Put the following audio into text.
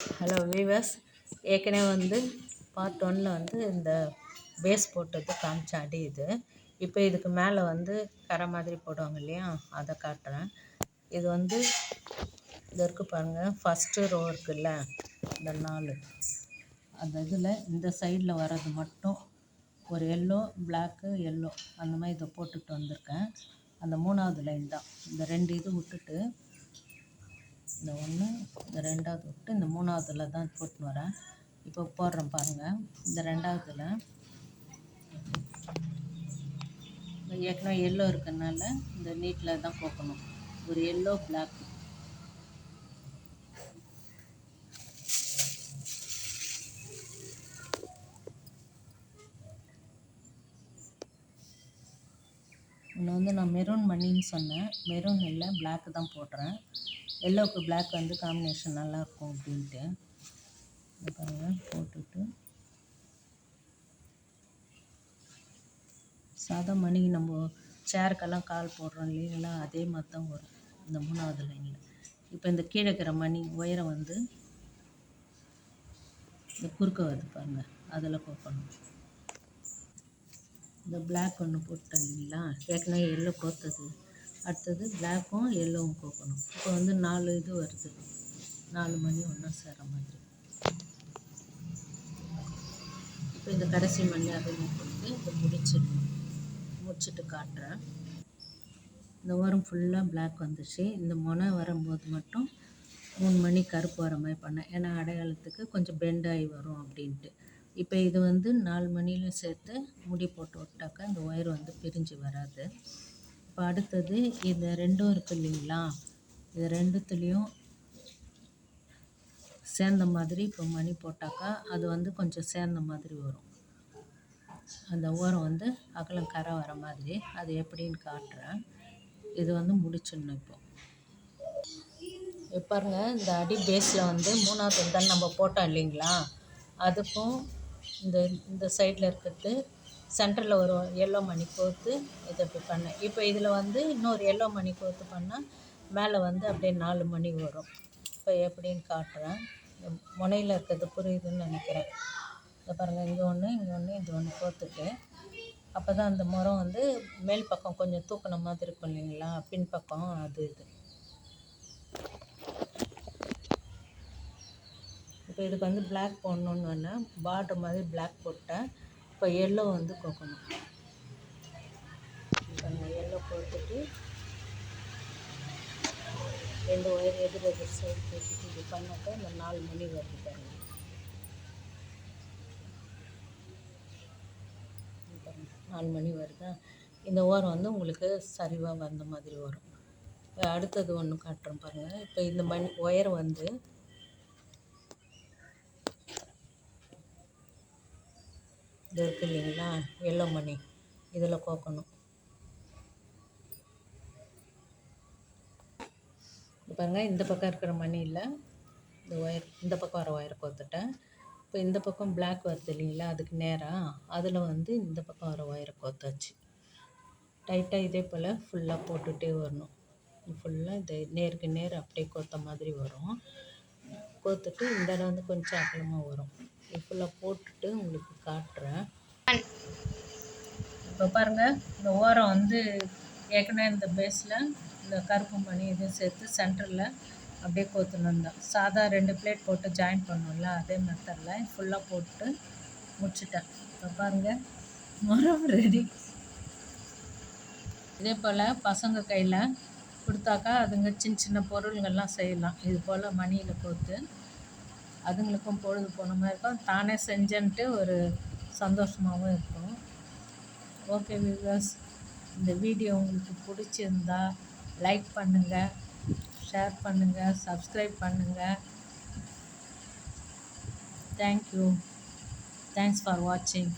Hello viewers, ஏற்கனவே part ஒன்னில் இந்த பேஸ் போட்டது காமிச்ச அடி இது. இப்போ இதுக்கு மேலே கரை மாதிரி போடுவாங்க இல்லையா, அதை காட்டுறேன். இது இது இருக்குது பாருங்கள். ஃபஸ்ட்டு ரோ இருக்குல்ல, இந்த 4 அந்த இதில் இந்த சைடில் வர்றது மட்டும் ஒரு எல்லோ, பிளாக்கு, எல்லோ அந்த மாதிரி இதை போட்டுட்டு வந்திருக்கேன். அந்த 3வது லைன் தான். இந்த 2 இது விட்டுட்டு இந்த 1 இந்த 2வது விட்டு இந்த 3வதுல தான் போட்டுன்னு வரேன். இப்போ போடுறேன் பாருங்கள். இந்த 2வதுல ஏற்கனவே எல்லோ இருக்கிறதுனால இந்த நீட்டில் தான் போக்கணும். ஒரு எல்லோ, பிளாக். இன்னும் நான் மெரூன் மணின்னு சொன்னேன். மெரூன் இல்லை, பிளாக்கு தான் போடுறேன். எல்லோவுக்கு பிளாக் காம்பினேஷன் நல்லாயிருக்கும் அப்படின்ட்டு. இது பாருங்கள், போட்டுட்டு சாதா மணி நம்ம சேருக்கெல்லாம் கால் போடுறோம் இல்லைங்களா, அதே மாதிரி தான் வரும் இந்த 3வது லைனில். இப்போ இந்த கீழே இருக்கிற மணி உயரம் இந்த குறுக்க வருது பாருங்கள், அதில் கோக்கணும். இந்த பிளாக் ஒன்று போட்டேன் இல்லைங்களா, ஏற்கனவே எல்லோ கோத்தது. அடுத்தது பிளாக்கும் எல்லோவும் கோக்கணும். இப்போ 4 இது வருது, 4 மணி ஒன்றா சேர மாதிரி. இப்போ இந்த கடைசி மணி அதையும் போட்டு இப்போ முடிச்சுட்டு காட்டுறேன். இந்த ஓரம் ஃபுல்லாக பிளாக் வந்துச்சு. இந்த முனை வரும்போது மட்டும் 3 மணி கருப்பு வர மாதிரி பண்ணேன். ஏன்னா அடையாளத்துக்கு கொஞ்சம் பெண்டாகி வரும் அப்படின்ட்டு. இப்போ இது 4 மணிலையும் சேர்த்து முடி போட்டு விட்டாக்கா இந்த ஒயர் பிரிஞ்சு வராது. இப்போ அடுத்தது இந்த 2ம் இருக்குது இல்லைங்களா, இது 2த்துலேயும் சேர்ந்த மாதிரி இப்போ மணி போட்டாக்கா அது கொஞ்சம் சேர்ந்த மாதிரி வரும். அந்த ஓரம் அகலம் கரை வர மாதிரி. அது எப்படின்னு காட்டுறேன். இது முடிச்சிடணும். இப்போ பாருங்க, இந்த அடி பேஸில் 3வது தான் நம்ம போட்டோம் இல்லைங்களா, அதுக்கும் இந்த இந்த சைடில் இருக்கிறது சென்டரில் ஒரு எல்லோ மணி கோர்த்து இதை இப்படி பண்ணேன். இப்போ இதில் இன்னொரு எல்லோ மணி கோர்த்து பண்ணால் மேலே அப்படியே 4 மணி வரும். இப்போ எப்படின்னு காட்டுறேன். முனையில் இருக்கிறது புரியுதுன்னு நினைக்கிறேன். இதை பாருங்கள், இங்கே ஒன்று, இங்கே ஒன்று, இது ஒன்று கோர்த்துட்டு அப்போ தான் அந்த முறம் மேல் பக்கம் கொஞ்சம் தூக்கின மாதிரி இருக்கும் இல்லைங்களா, பின்பக்கம் அது இது. இப்போ இதுக்கு பிளாக் போடணுன்னு பார்டர் மாதிரி பிளாக் போட்டேன். இப்போ எல்லோ கோக்கணும். இப்போ நான் எல்லோ போட்டுட்டு 2 ஒயர் எதிர் சைடு போட்டுட்டு இது பண்ணாக்கா இந்த 4 மணி வருது பாருங்கள். 4 மணி வருதா. இந்த ஓரம் உங்களுக்கு சரிவாக வந்த மாதிரி வரும். இப்போ அடுத்தது ஒன்று காட்டுறேன் பாருங்கள். இப்போ இந்த மணி ஒயர் இது இருக்குது இல்லைங்களா, எல்லோ மணி, இதில் கோக்கணும். பாருங்கள், இந்த பக்கம் இருக்கிற மணியில் இந்த ஒயர் இந்த பக்கம் வர ஒயர் கோத்துட்டேன். இப்போ இந்த பக்கம் பிளாக் வருது இல்லைங்களா, அதுக்கு நேராக அதில் இந்த பக்கம் வர ஒயரை கோத்தாச்சு. டைட்டாக இதே போல் ஃபுல்லாக போட்டுகிட்டே வரணும். ஃபுல்லாக இது நேருக்கு நேர் அப்படியே கோத்த மாதிரி வரும். கோத்துட்டு இந்த இடம் கொஞ்சம் அகலமாக வரும். இது ஃபுல்லாக போட்டுட்டு உங்களுக்கு காட்டுறேன். இப்போ பாருங்கள், இந்த ஓரம் ஏற்கனவே இந்த பேஸில் இந்த கருப்பு மணி இதையும் சேர்த்து சென்டரில் அப்படியே கோத்துன்னு வந்தேன். சாதா 2 பிளேட் போட்டு ஜாயின் பண்ணோம்ல, அதே மெத்தடில் ஃபுல்லாக போட்டு முடிச்சிட்டேன். இப்போ பாருங்கள், மரம் ரெடி. இதே போல் பசங்க கையில் கொடுத்தாக்கா அதுங்க சின்ன சின்ன பொருள்கள்லாம் செய்யலாம். இது போல் மணியில் கோர்த்து அதுங்களுக்கும் பொழுது போன மாதிரி இருக்கும், தானே செஞ்சன்ட்டு ஒரு சந்தோஷமாகவும் இருக்கும். ஓகே வியூவர்ஸ், இந்த வீடியோ உங்களுக்கு பிடிச்சிருந்தா லைக் பண்ணுங்கள், ஷேர் பண்ணுங்கள், சப்ஸ்கிரைப் பண்ணுங்கள். தேங்க்யூ. தேங்க்ஸ் ஃபார் வாட்சிங்.